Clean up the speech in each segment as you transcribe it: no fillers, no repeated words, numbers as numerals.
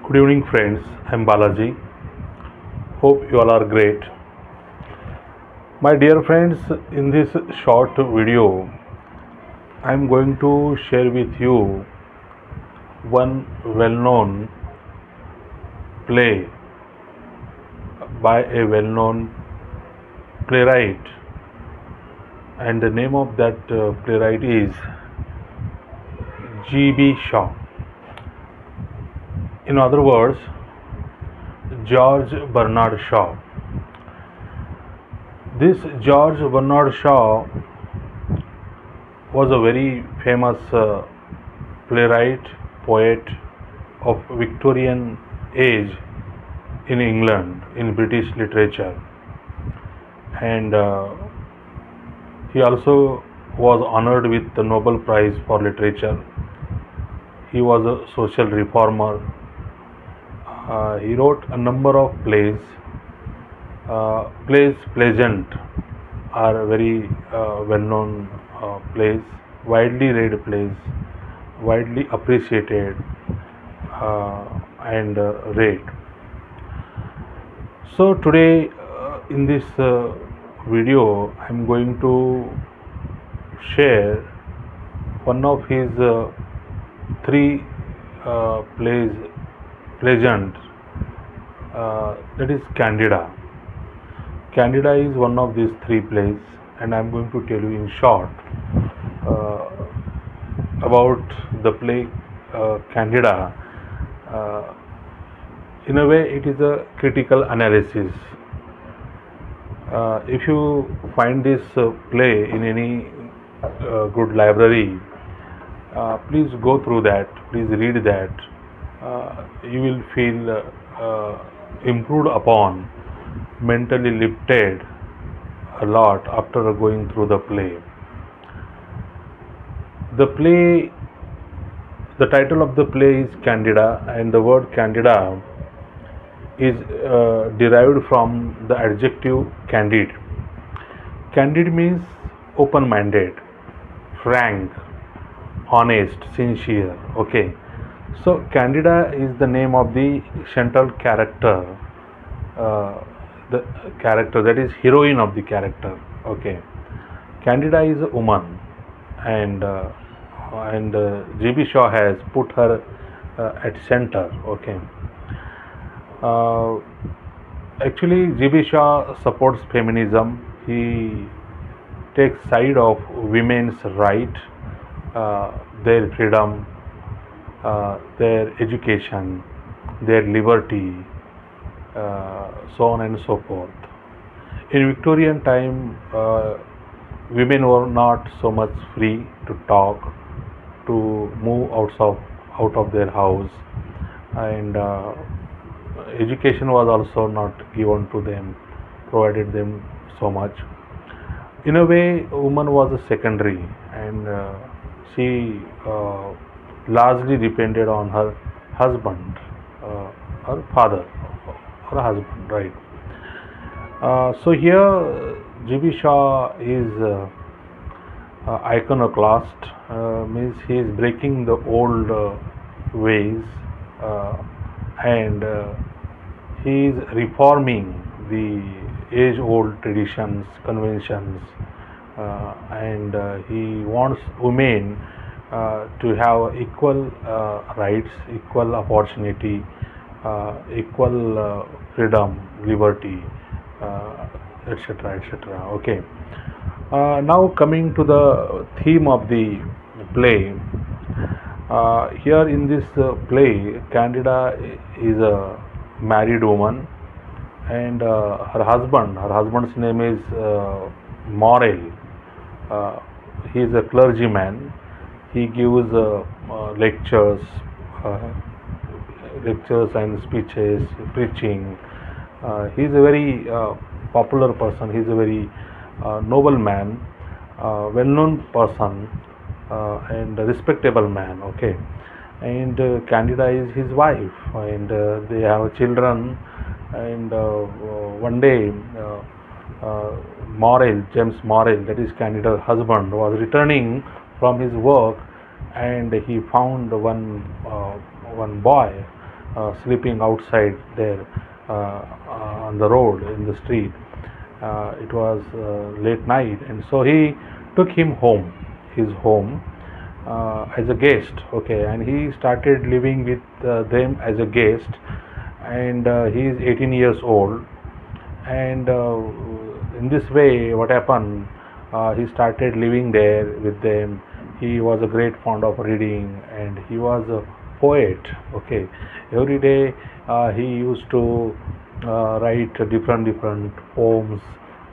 Good evening, friends. I'm Balaji. Hope you all are great. My dear friends, in this short video, I'm going to share with you one well known play by a well known playwright, and the name of that playwright is G.B. Shaw. In other words, George Bernard Shaw. This George Bernard Shaw was a very famous playwright, poet of Victorian age in England, in British literature, and he also was honored with the Nobel Prize for Literature. He was a social reformer. He wrote a number of plays. Plays pleasant are very well-known plays, widely read plays, widely appreciated and read. So today in this video I am going to share one of his three plays pleasant, that is Candida. Candida is one of these three plays, and I am going to tell you in short about the play Candida. In a way, it is a critical analysis. If you find this play in any good library, please go through that, please read that. You will feel improved upon, mentally lifted a lot after going through the play. The title of the play is Candida, and the word Candida is derived from the adjective candid. Candid means open-minded, frank, honest, sincere. Okay. So Candida is the name of the central character, the character, that is heroine of the character. Okay, Candida is a woman, and G.B. Shaw has put her at center. Okay, actually G.B. Shaw supports feminism. He takes side of women's right, their freedom, their education, their liberty, so on and so forth. In Victorian time, women were not so much free to talk, to move out of their house, and education was also not given to them, provided them so much. In a way, woman was a secondary, and she largely depended on her husband, her father, her husband, right? So here G.B. Shaw is iconoclast, means he is breaking the old ways, and he is reforming the age-old traditions, conventions, and he wants women to have equal rights, equal opportunity, equal freedom, liberty, etc., etc. Okay. Now coming to the theme of the play. Here in this play, Candida is a married woman, and her husband's name is Morel. He is a clergyman. He gives lectures and speeches, preaching. He is a very popular person. He is a very noble man, well-known person, and a respectable man. Okay, and Candida is his wife, and they have children. And one day, James Morel, that is Candida's husband, was returning from his work, and he found one boy sleeping outside there on the road in the street. It was late night, and so he took him home, his home, as a guest. Okay, and he started living with them as a guest, and he is 18 years old. And in this way, what happened? He started living there with them. He was a great fond of reading, and he was a poet. Okay, every day he used to write different poems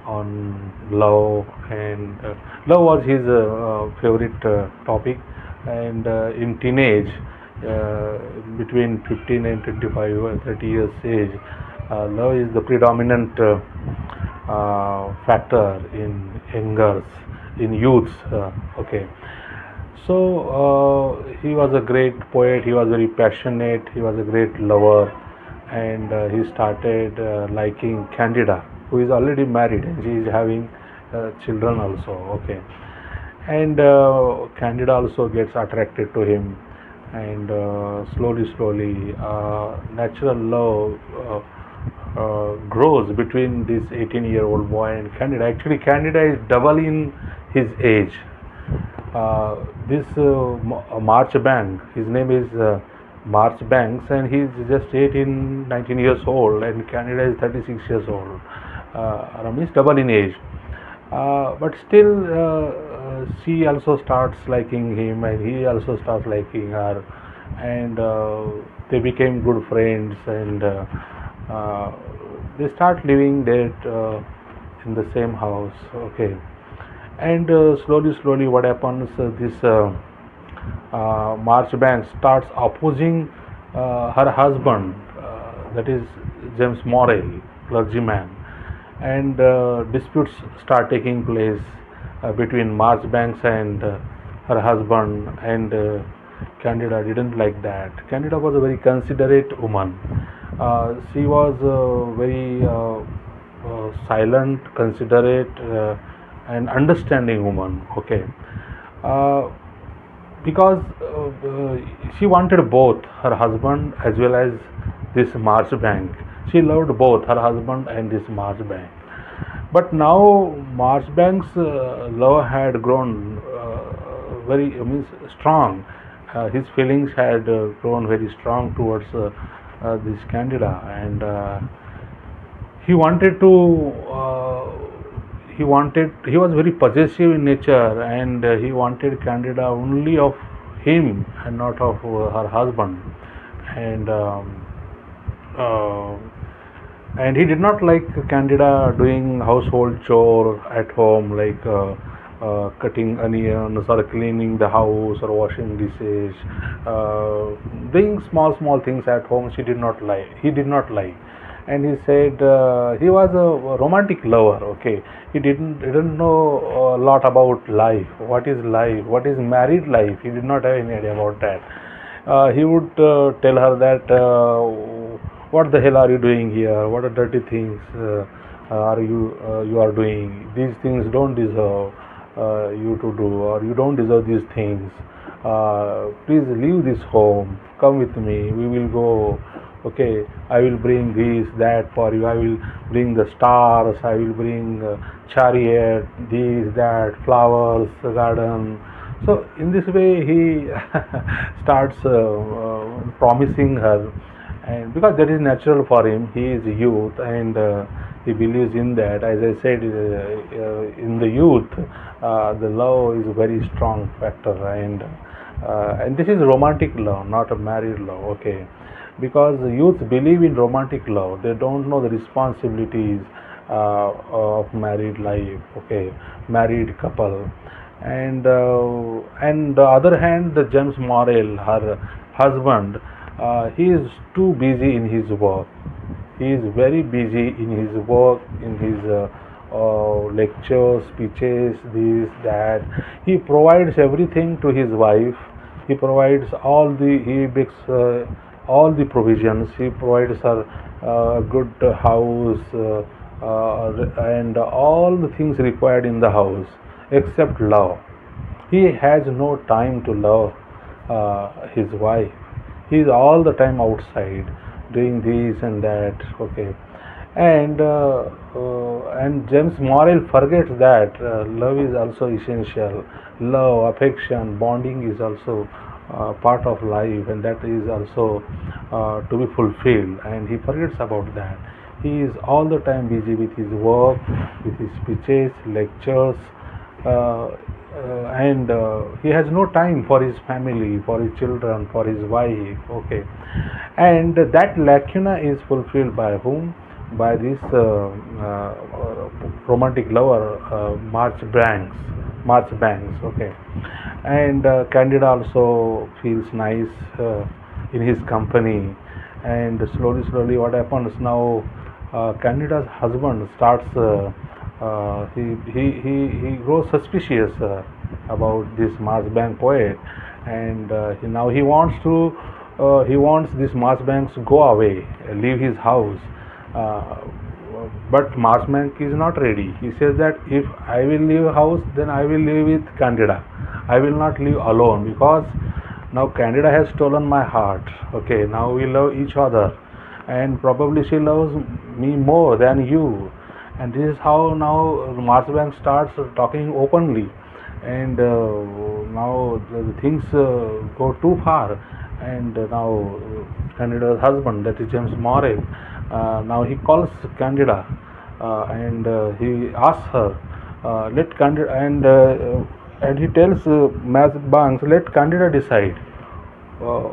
on love, and love was his favorite topic. And in teenage, uh, between 15 and 25 or 30 years age, love is the predominant factor in youngers, in youths. Okay, so he was a great poet. He was very passionate. He was a great lover, and he started liking Candida, who is already married, and she is having children also. Okay, and Candida also gets attracted to him, and slowly, natural love grows between this 18-year-old boy and Candida. Actually, Candida is double in his age. This Marchbank, his name is Marchbanks, and he's just 18, 19 years old, and Candida is 36 years old. Means double in age. But still, she also starts liking him, and he also starts liking her, and they became good friends, and uh, they start living there in the same house. Okay, and slowly, what happens? This Marchbank starts opposing her husband, that is James Morrell, clergyman, and disputes start taking place between Marchbanks and her husband, and Candida didn't like that. Candida was a very considerate woman. She was very silent, considerate, and understanding woman. Okay, uh, because she wanted both her husband as well as this Marchbank. She loved both her husband and this Marchbank. But now Marchbank's love had grown very means strong. His feelings had grown very strong towards this Candida, and he wanted to. He was very possessive in nature, and he wanted Candida only of him and not of her husband. And uh, and he did not like Candida doing household chore at home, like cutting onions or cleaning the house or washing dishes, doing small things at home. She did not like. He did not like, and he said he was a romantic lover. Okay, he didn't know a lot about life. What is life? What is married life? He did not have any idea about that. He would tell her that what the hell are you doing here? What are dirty things are you are doing? These things don't deserve you to do, or you don't deserve these things. Please leave this home. Come with me. We will go. Okay, I will bring this, that for you. I will bring the stars. I will bring chariot, this, that, flowers, garden. So in this way, he starts promising her, and because that is natural for him, he is youth, and he believes in that. As I said, in the youth, the love is a very strong factor, and this is romantic love, not a married love. Okay, because the youth believe in romantic love, they don't know the responsibilities of married life. Okay, married couple, and the other hand, the James Morrell, her husband, he is too busy in his work. He is very busy in his work, in his lectures, speeches, this, that. He provides everything to his wife. He provides he makes all the provisions. He provides her a good house and all the things required in the house except love. He has no time to love his wife. He's all the time outside doing this and that. Okay, and James Morrill forgets that love is also essential. Love, affection, bonding is also part of life, and that is also to be fulfilled. And he forgets about that. He is all the time busy with his work, with his speeches, lectures, and he has no time for his family, for his children, for his wife. Okay, and that lacuna is fulfilled by whom? By this romantic lover, March Banks. Okay, and Candida also feels nice in his company, and slowly, what happens now? Candida's husband starts. He grows suspicious about this Marsbank poet, and now he wants this Marsbank to go away, leave his house. Uh, but Marsbank is not ready. He says that if I will leave house, then I will live with Candida. I will not live alone, because now Candida has stolen my heart. Okay, now we love each other, and probably she loves me more than you. And this is how now Marsbank starts talking openly, and now the things go too far, and now Candida's husband, that is James Morrill, now he calls Candida, and he asks her, let Candida, and he tells Marsbank, let Candida decide uh,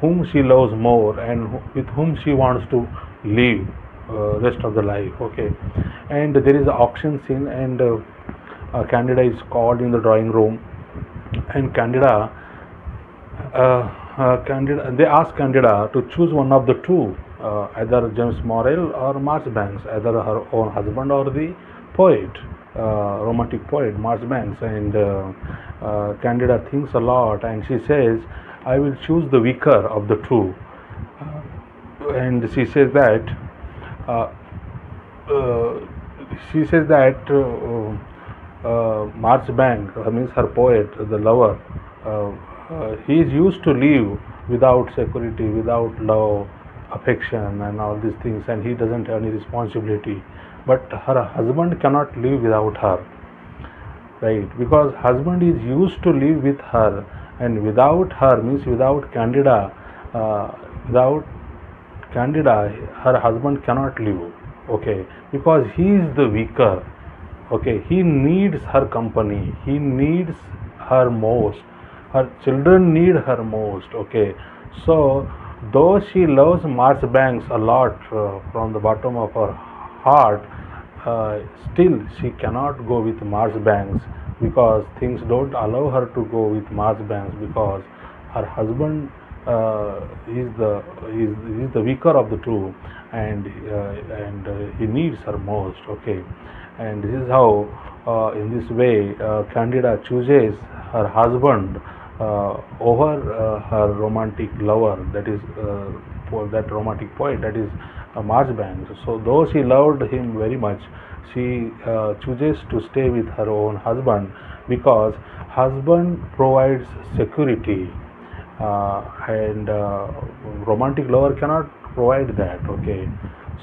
whom she loves more and with whom she wants to live rest of the life. Okay, and there is an auction scene, and Candida is called in the drawing room, and Candida, they ask Candida to choose one of the two, either James Morrill or Marchbanks, either her own husband or the poet, romantic poet Marchbanks. And Candida thinks a lot, and she says, I will choose the weaker of the two. And she says that uh, uh, Marchbank, means her poet, the lover, he is used to live without security, without love, affection, and all these things, and he doesn't have any responsibility. But her husband cannot live without her, right? Because husband is used to live with her, and without her means without Candida, her husband cannot live. Okay, because he is the weaker. Okay, he needs her company. He needs her most. Her children need her most. Okay, so though she loves Marchbanks a lot from the bottom of her heart, still she cannot go with Marchbanks, because things don't allow her to go with Marchbanks, because her husband is the weaker of the two, and he needs her most. Okay, and this is how in this way Candida chooses her husband over her romantic lover, that is for that romantic poet, that is Marchbanks. So though she loved him very much, she chooses to stay with her own husband, because husband provides security, and romantic lover cannot provide that. Okay,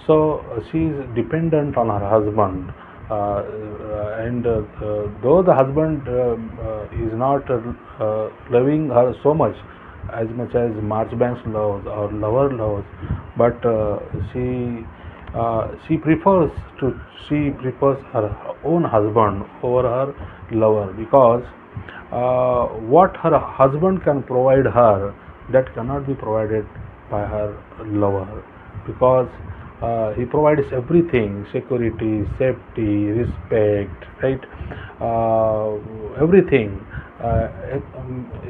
so she is dependent on her husband, and though the husband is not loving her so much as Marchbanks loves or lover loves, but she prefers her own husband over her lover, because what her husband can provide her, that cannot be provided by her lover, because he provides everything: security, safety, respect, right? Everything,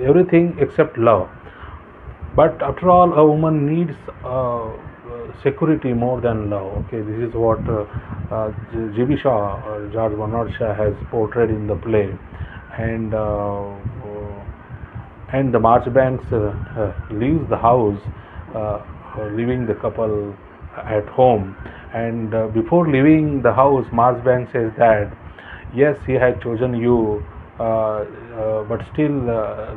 everything except love. But after all, a woman needs security more than love. Okay, this is what G.B. Shaw, or George Bernard Shaw, has portrayed in the play, and the Marchbanks leaves the house, leaving the couple at home, and before leaving the house, Marchbanks says that yes, he had chosen you, but still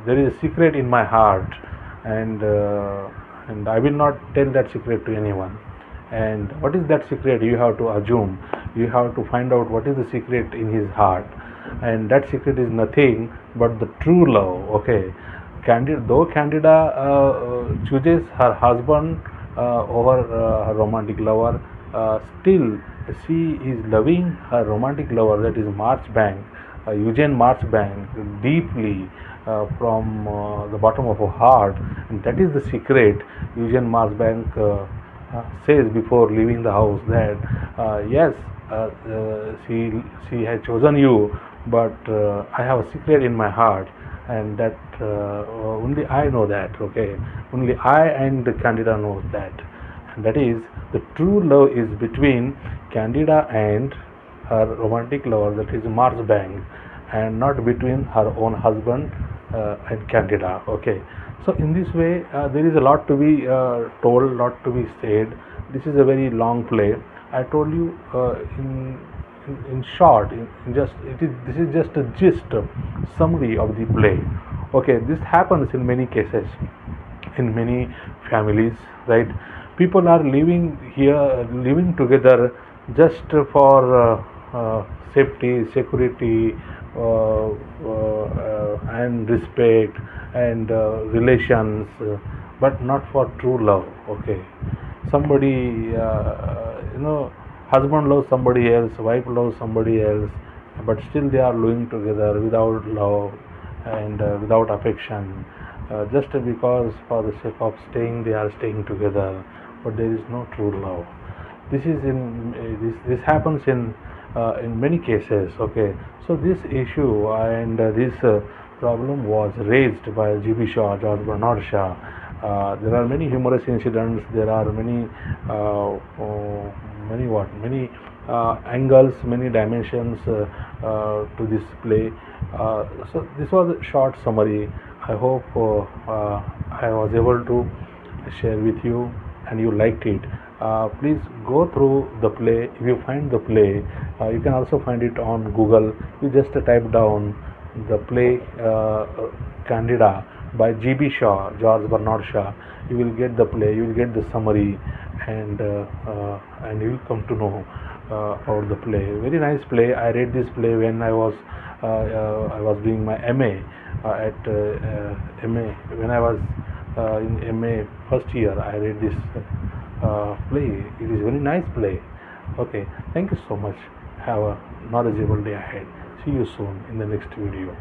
there is a secret in my heart. and I will not tell that secret to anyone. And what is that secret? You have to assume, you have to find out what is the secret in his heart, and that secret is nothing but the true love. Okay, though Candida chooses her husband over her romantic lover, still she is loving her romantic lover, that is Marchbank, Eugene Marchbank, deeply from the bottom of her heart, and that is the secret. Eugene Marchbank says before leaving the house that yes, she has chosen you, but I have a secret in my heart, and that only I know that. Okay, only I and Candida knows that, and that is the true love is between Candida and her romantic lover, that is Marchbank, and not between her own husband and Candida. Okay, so in this way, there is a lot to be told, lot to be said. This is a very long play. I told you in short, in just it is this is just a gist, summary of the play. Okay, this happens in many cases, in many families, right? People are living here, living together just for safety, security, and respect, and relations, but not for true love. Okay, somebody, husband loves somebody else, wife loves somebody else, but still they are living together without love and without affection, just because for the sake of staying they are staying together, but there is no true love. This is this happens in many cases. Okay, so this issue and this problem was raised by G.B. Shaw, George Bernard Shaw. There are many humorous incidents. There are many many angles, many dimensions to this play. So this was a short summary. I hope I was able to share with you and you liked it. Please go through the play. If you find the play, you can also find it on Google. You just type down the play Candida by G.B. Shaw, George Bernard Shaw. You will get the play, you will get the summary, and you will come to know about the play. Very nice play. I read this play when I was doing my MA at MA, when I was in MA first year. I read this play. It is very nice play. Okay, thank you so much. Have a knowledgeable day ahead. See you soon in the next video.